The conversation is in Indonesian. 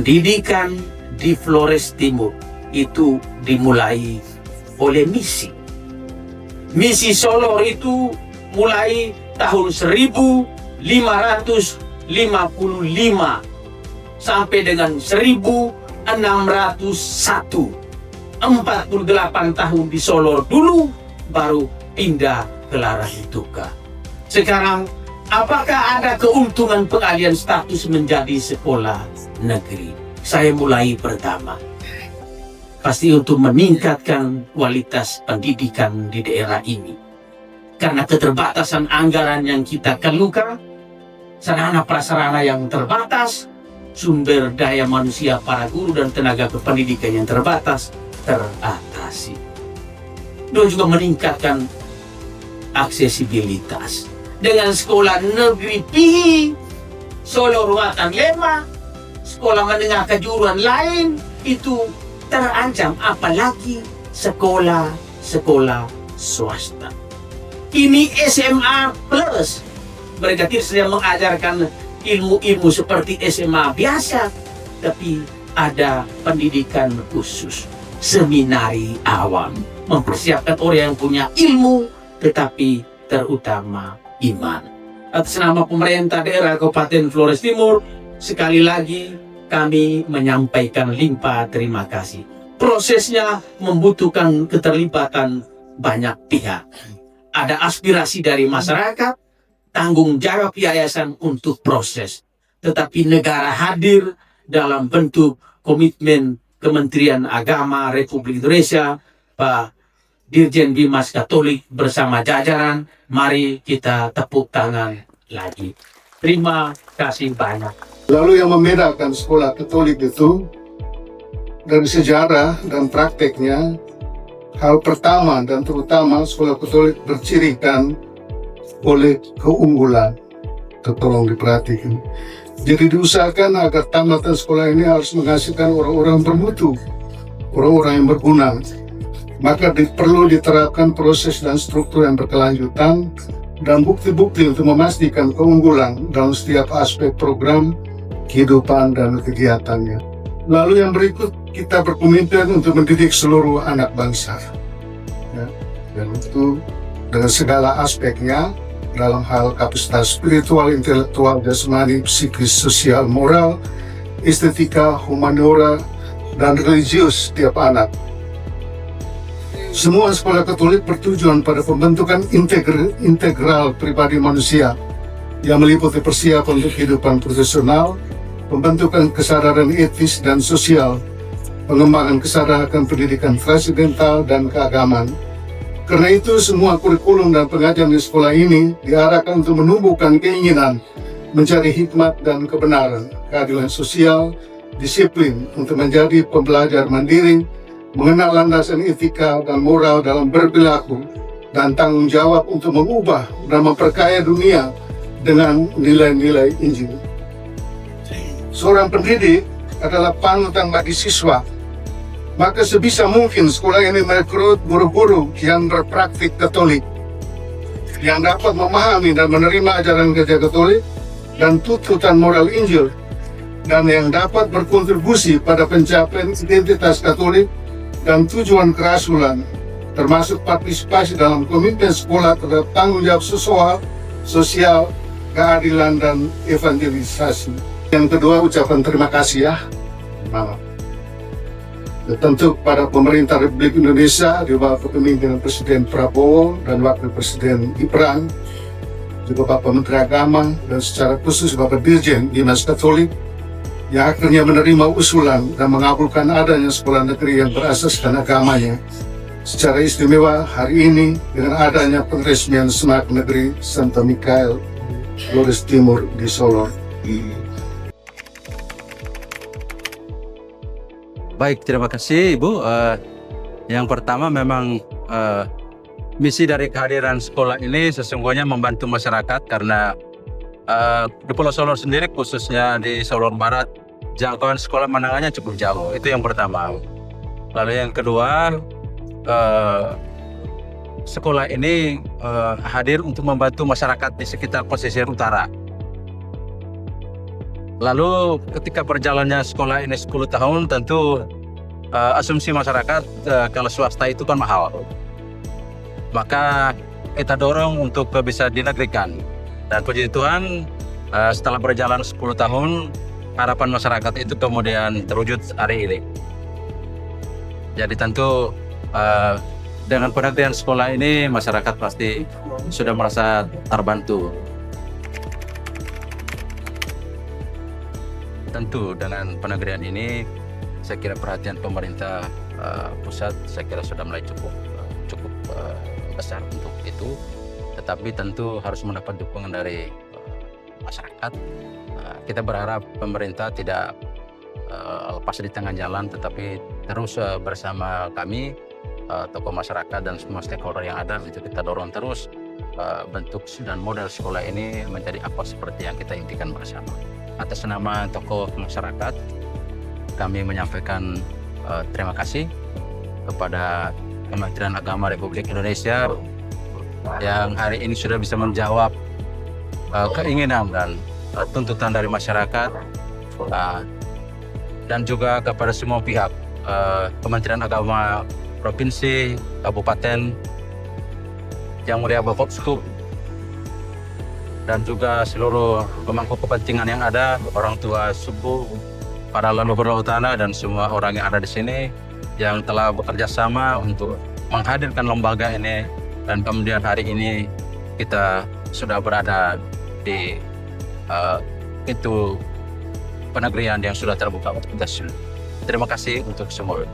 pendidikan di Flores Timur itu dimulai oleh misi. Misi Solor itu mulai tahun 1555 sampai dengan 1601. 48 tahun di Solor dulu, baru pindah ke Larahituka. Sekarang, apakah ada keuntungan pengalian status menjadi sekolah negeri? Saya mulai pertama. Pasti untuk meningkatkan kualitas pendidikan di daerah ini. Karena keterbatasan anggaran yang kita keluhkan, sarana prasarana yang terbatas, sumber daya manusia para guru dan tenaga kependidikan yang terbatas, teratasi. Dan juga meningkatkan aksesibilitas. Dengan sekolah negeri Pihi, Solor Watan Lema, sekolah menengah kejuruan lain, itu terancam, apalagi sekolah-sekolah swasta. Ini SMA plus. Mereka tidak saja mengajarkan ilmu-ilmu seperti SMA biasa, tapi ada pendidikan khusus, seminari awam, mempersiapkan orang yang punya ilmu, tetapi terutama iman. Atas nama pemerintah daerah Kabupaten Flores Timur, sekali lagi kami menyampaikan limpah terima kasih. Prosesnya membutuhkan keterlibatan banyak pihak. Ada aspirasi dari masyarakat, tanggung jawab yayasan untuk proses. Tetapi negara hadir dalam bentuk komitmen Kementerian Agama Republik Indonesia, Pak Dirjen Bimas Katolik bersama jajaran. Mari kita tepuk tangan lagi. Terima kasih banyak. Lalu yang membedakan sekolah Katolik itu dari sejarah dan prakteknya, hal pertama dan terutama sekolah Katolik bercirikan oleh keunggulan. Tolong diperhatikan. Jadi diusahakan agar tamatan sekolah ini harus menghasilkan orang-orang bermutu, orang-orang yang berguna. Maka perlu diterapkan proses dan struktur yang berkelanjutan dan bukti-bukti untuk memastikan keunggulan dalam setiap aspek program kehidupan dan kegiatannya. Lalu yang berikut, kita berkomitmen untuk mendidik seluruh anak bangsa. Ya, dan itu dengan segala aspeknya dalam hal kapasitas spiritual, intelektual, jasmani, psikis, sosial, moral, estetika, humaniora, dan religius setiap anak. Semua sekolah Katolik bertujuan pada pembentukan integral pribadi manusia yang meliputi persiapan untuk kehidupan profesional, pembentukan kesadaran etis dan sosial, pengembangan kesadaran pendidikan transidental dan keagamaan. Karena itu, semua kurikulum dan pengajaran di sekolah ini diarahkan untuk menumbuhkan keinginan mencari hikmat dan kebenaran, keadilan sosial, disiplin untuk menjadi pembelajar mandiri, mengenal landasan etika dan moral dalam berperilaku, dan tanggung jawab untuk mengubah dan memperkaya dunia dengan nilai-nilai Injil. Seorang pendidik adalah panutan bagi siswa. Maka sebisa mungkin sekolah ini merekrut guru-guru yang berpraktik Katolik, yang dapat memahami dan menerima ajaran gereja Katolik dan tuntutan moral Injil, dan yang dapat berkontribusi pada pencapaian identitas Katolik dan tujuan kerasulan, termasuk partisipasi dalam komitmen sekolah terhadap tanggung jawab sosial, keadilan, dan evangelisasi. Yang kedua, ucapan terima kasih ya. Tentu pada pemerintah Republik Indonesia di bawah kepemimpinan Presiden Prabowo dan Wakil Presiden Gibran, juga Bapak Menteri Agama, dan secara khusus Bapak Dirjen Bimas Katolik yang akhirnya menerima usulan dan mengabulkan adanya sekolah negeri yang berasaskan agamanya. Secara istimewa hari ini dengan adanya peresmian Semak Negeri Santo Mikael Flores Timur di Solor. Baik, terima kasih Ibu. Yang pertama memang misi dari kehadiran sekolah ini sesungguhnya membantu masyarakat karena di Pulau Solor sendiri, khususnya di Solor Barat, jangkauan sekolah menengahnya cukup jauh. Itu yang pertama. Lalu yang kedua, sekolah ini hadir untuk membantu masyarakat di sekitar pesisir utara. Lalu ketika berjalannya sekolah ini 10 tahun, tentu asumsi masyarakat kalau swasta itu kan mahal. Maka kita dorong untuk bisa dinegrikan. Dan puji Tuhan, setelah berjalan 10 tahun, harapan masyarakat itu kemudian terwujud hari ini. Jadi tentu dengan penegrian sekolah ini, masyarakat pasti sudah merasa terbantu. Tentu dengan penegrian ini, saya kira perhatian pemerintah pusat saya kira sudah mulai cukup besar untuk itu. Tetapi tentu harus mendapat dukungan dari masyarakat. Kita berharap pemerintah tidak lepas di tengah jalan, tetapi terus bersama kami, tokoh masyarakat dan semua stakeholder yang ada untuk kita dorong terus bentuk dan model sekolah ini menjadi apa seperti yang kita impikan bersama. Atas nama tokoh masyarakat, kami menyampaikan terima kasih kepada Kementerian Agama Republik Indonesia yang hari ini sudah bisa menjawab keinginan dan tuntutan dari masyarakat, dan juga kepada semua pihak, Kementerian Agama Provinsi, Kabupaten, Yang Mulia Bapak Skup, dan juga seluruh pemangku kepentingan yang ada, orang tua suku, para leluhur utara, dan semua orang yang ada di sini yang telah bekerja sama untuk menghadirkan lembaga ini, dan kemudian hari ini kita sudah berada di pintu penegrian yang sudah terbuka untuk kita semua. Terima kasih untuk semua.